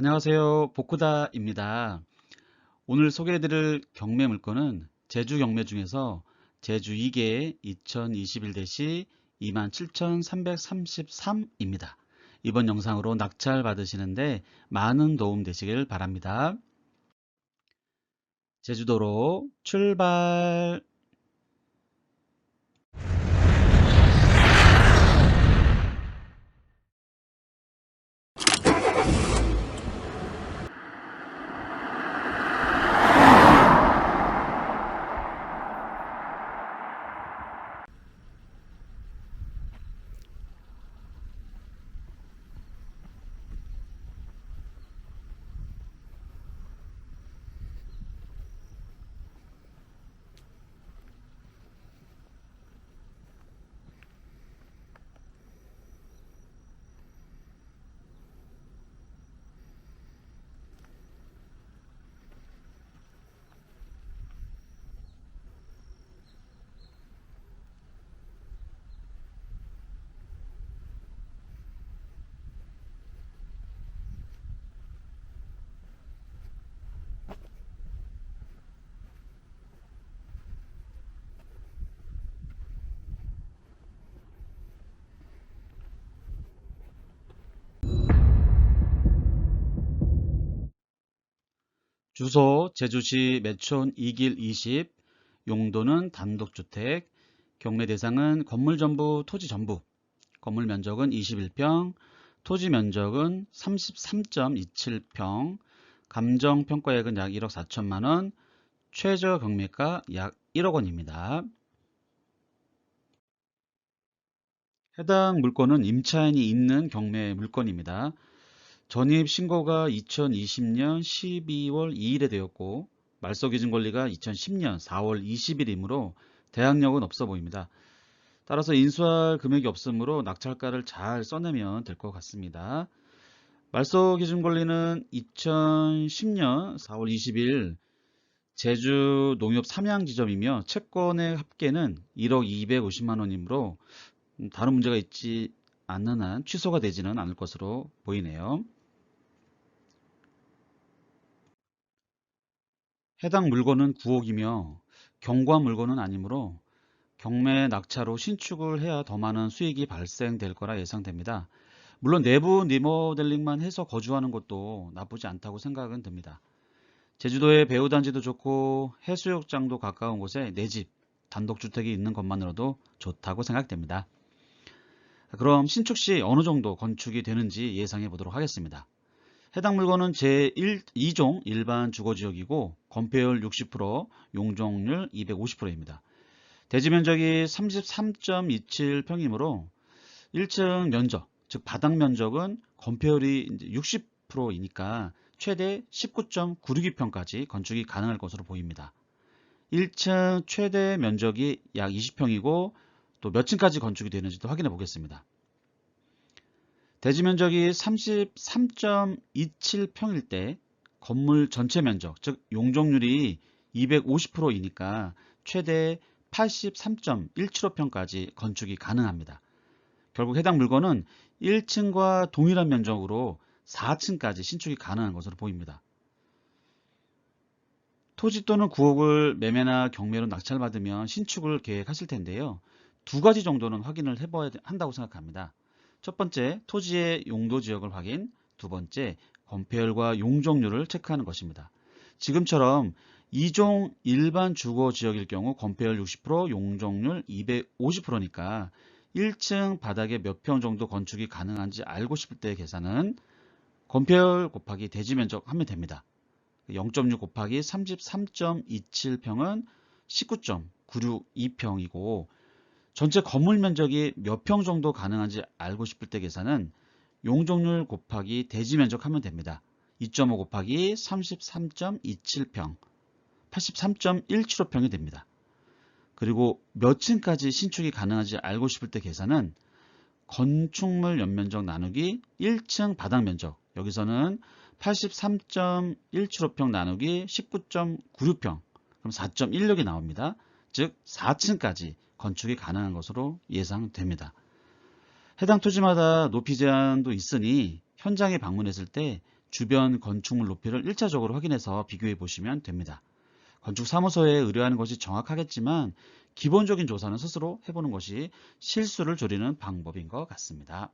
안녕하세요. 복구다입니다. 오늘 소개해드릴 경매 물건은 제주 경매 중에서 제주 2개 2021-27333입니다. 이번 영상으로 낙찰 받으시는데 많은 도움 되시길 바랍니다. 제주도로 출발! 주소 제주시 매촌 2길 20, 용도는 단독주택, 경매 대상은 건물 전부, 토지 전부, 건물 면적은 21평, 토지 면적은 33.27평, 감정평가액은 약 1억 4천만원, 최저 경매가 약 1억 원입니다. 해당 물건은 임차인이 있는 경매 물건입니다. 전입 신고가 2020년 12월 2일에 되었고 말소 기준 권리가 2010년 4월 20일이므로 대항력은 없어 보입니다. 따라서 인수할 금액이 없으므로 낙찰가를 잘 써내면 될 것 같습니다. 말소 기준 권리는 2010년 4월 20일 제주 농협 삼양지점이며 채권의 합계는 1억 250만 원이므로 다른 문제가 있지 않는 한 취소가 되지는 않을 것으로 보이네요. 해당 물건은 9억이며 경과 물건은 아니므로 경매 낙찰로 신축을 해야 더 많은 수익이 발생될 거라 예상됩니다. 물론 내부 리모델링만 해서 거주하는 것도 나쁘지 않다고 생각은 듭니다. 제주도에 배우단지도 좋고 해수욕장도 가까운 곳에 내 집, 단독주택이 있는 것만으로도 좋다고 생각됩니다. 그럼 신축 시 어느 정도 건축이 되는지 예상해 보도록 하겠습니다. 해당 물건은 제2종 일반 주거지역이고 건폐율 60%, 용적률 250%입니다. 대지 면적이 33.27평이므로 1층 면적, 즉 바닥 면적은 건폐율이 60%이니까 최대 19.962평까지 건축이 가능할 것으로 보입니다. 1층 최대 면적이 약 20평이고 또 몇 층까지 건축이 되는지도 확인해 보겠습니다. 대지 면적이 33.27평일 때 건물 전체 면적, 즉 용적률이 250%이니까 최대 83.175평까지 건축이 가능합니다. 결국 해당 물건은 1층과 동일한 면적으로 4층까지 신축이 가능한 것으로 보입니다. 토지 또는 구역을 매매나 경매로 낙찰받으면 신축을 계획하실 텐데요. 두 가지 정도는 확인을 해봐야 한다고 생각합니다. 첫 번째, 토지의 용도 지역을 확인, 두 번째, 건폐율과 용적률을 체크하는 것입니다. 지금처럼 2종 일반 주거 지역일 경우 건폐율 60%, 용적률 250%니까 1층 바닥에 몇 평 정도 건축이 가능한지 알고 싶을 때 계산은 건폐율 곱하기 대지 면적 하면 됩니다. 0.6 곱하기 33.27평은 19.962평이고 전체 건물 면적이 몇 평 정도 가능한지 알고 싶을 때 계산은 용적률 곱하기 대지 면적 하면 됩니다. 2.5 곱하기 33.27평, 83.175평이 됩니다. 그리고 몇 층까지 신축이 가능한지 알고 싶을 때 계산은 건축물 연면적 나누기 1층 바닥 면적, 여기서는 83.175평 나누기 19.96평, 그럼 4.16이 나옵니다. 즉 4층까지 건축이 가능한 것으로 예상됩니다. 해당 토지마다 높이 제한도 있으니 현장에 방문했을 때 주변 건축물 높이를 1차적으로 확인해서 비교해 보시면 됩니다. 건축사무소에 의뢰하는 것이 정확하겠지만 기본적인 조사는 스스로 해보는 것이 실수를 줄이는 방법인 것 같습니다.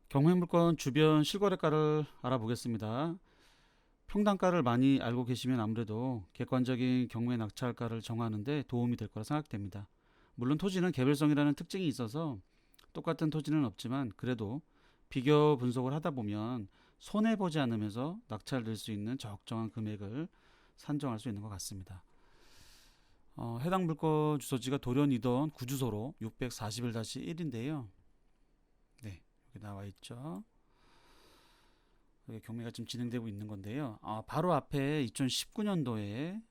경매물건 주변 실거래가를 알아보겠습니다. 평당가를 많이 알고 계시면 아무래도 객관적인 경매 낙찰가를 정하는 데 도움이 될 거라 생각됩니다. 물론 토지는 개별성이라는 특징이 있어서 똑같은 토지는 없지만 그래도 비교 분석을 하다 보면 손해보지 않으면서 낙찰될 수 있는 적정한 금액을 산정할 수 있는 것 같습니다. 해당 물건 주소지가 돌연이던 구주소로 641-1인데요. 네, 여기 나와 있죠. 여기 경매가 지금 진행되고 있는 건데요. 바로 앞에 2019년도에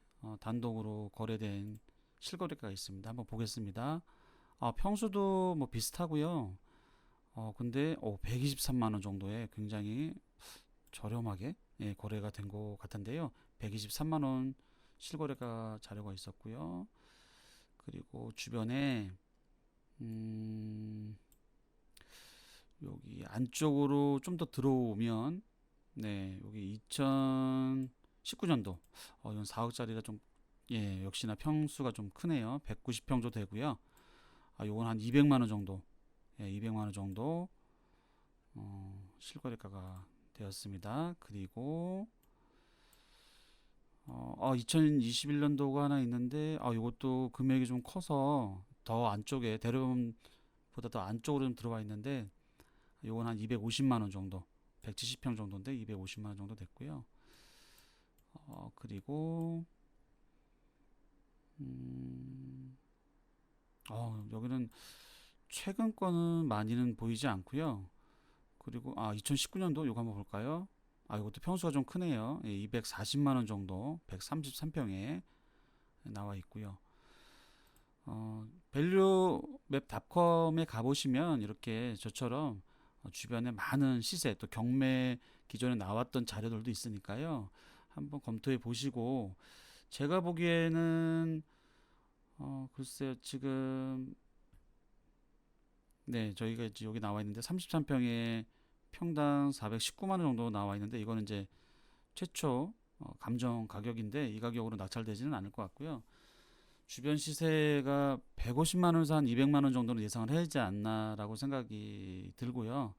단독으로 거래된 실거래가가 있습니다. 한번 보겠습니다. 평수도 뭐 비슷하고요. 근데 123만 원 정도에 굉장히 저렴하게 거래가 된 것 같은데요. 123만 원 실거래가 자료가 있었고요. 그리고 주변에 여기 안쪽으로 좀 더 들어오면 네, 여기 2019년도 이건 4억짜리가 좀 역시나 평수가 좀 크네요. 190평 정도 되고요. 요건 한 200만 원 정도. 200만 원 정도 실거래가가 되었습니다. 그리고 2021년도가 하나 있는데 이것도 금액이 좀 커서 더 안쪽에 대로변보다 더 안쪽으로 좀 들어와 있는데 요건 한 250만 원 정도. 170평 정도인데 250만 원 정도 됐고요. 그리고 여기는 최근 거는 많이는 보이지 않고요. 그리고 2019년도 요거 한번 볼까요? 이것도 평수가 좀 크네요. 240만 원 정도, 133평에 나와 있고요. 밸류맵닷컴에 가보시면 이렇게 저처럼 주변에 많은 시세 또 경매 기존에 나왔던 자료들도 있으니까요. 한번 검토해 보시고 제가 보기에는 글쎄요 지금 네 저희가 이제 여기 나와 있는데 33평에 평당 419만 원 정도 나와 있는데 이거는 이제 최초 감정 가격인데 이 가격으로 낙찰되지는 않을 것 같고요. 주변 시세가 150만 원에서 한 200만 원 정도는 예상을 해야 되지 않나라고 생각이 들고요.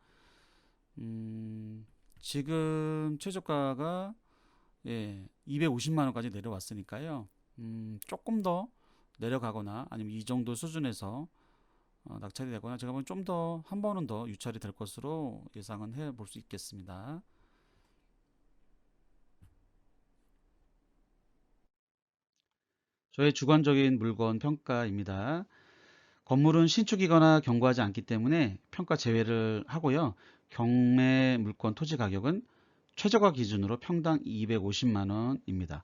지금 최저가가 250만 원까지 내려왔으니까요. 조금 더 내려가거나 아니면 이 정도 수준에서 낙찰이 되거나 제가 보면 좀 더 한 번은 더 유찰이 될 것으로 예상은 해 볼 수 있겠습니다. 저의 주관적인 물건 평가입니다. 건물은 신축이거나 경과하지 않기 때문에 평가 제외를 하고요. 경매 물건 토지 가격은 최저가 기준으로 평당 250만 원입니다.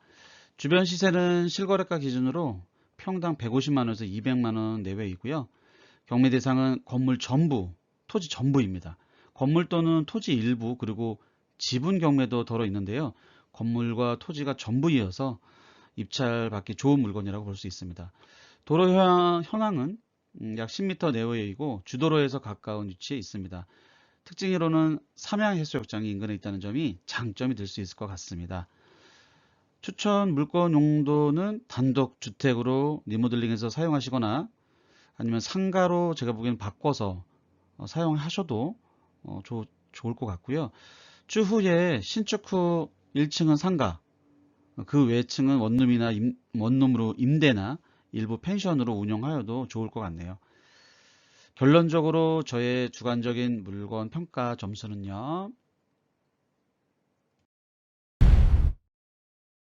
주변 시세는 실거래가 기준으로 평당 150만 원에서 200만 원 내외이고요. 경매 대상은 건물 전부, 토지 전부입니다. 건물 또는 토지 일부 그리고 지분 경매도 덜어 있는데요. 건물과 토지가 전부이어서 입찰받기 좋은 물건이라고 볼 수 있습니다. 도로 현황은 약 10m 내외이고 주도로에서 가까운 위치에 있습니다. 특징으로는 삼양해수욕장이 인근에 있다는 점이 장점이 될 수 있을 것 같습니다. 추천 물건 용도는 단독 주택으로 리모델링해서 사용하시거나 아니면 상가로 제가 보기에는 바꿔서 사용하셔도 좋을 것 같고요. 추후에 신축 후 1층은 상가, 그 외층은 원룸으로 임대나 일부 펜션으로 운영하여도 좋을 것 같네요. 결론적으로 저의 주관적인 물건 평가 점수는요.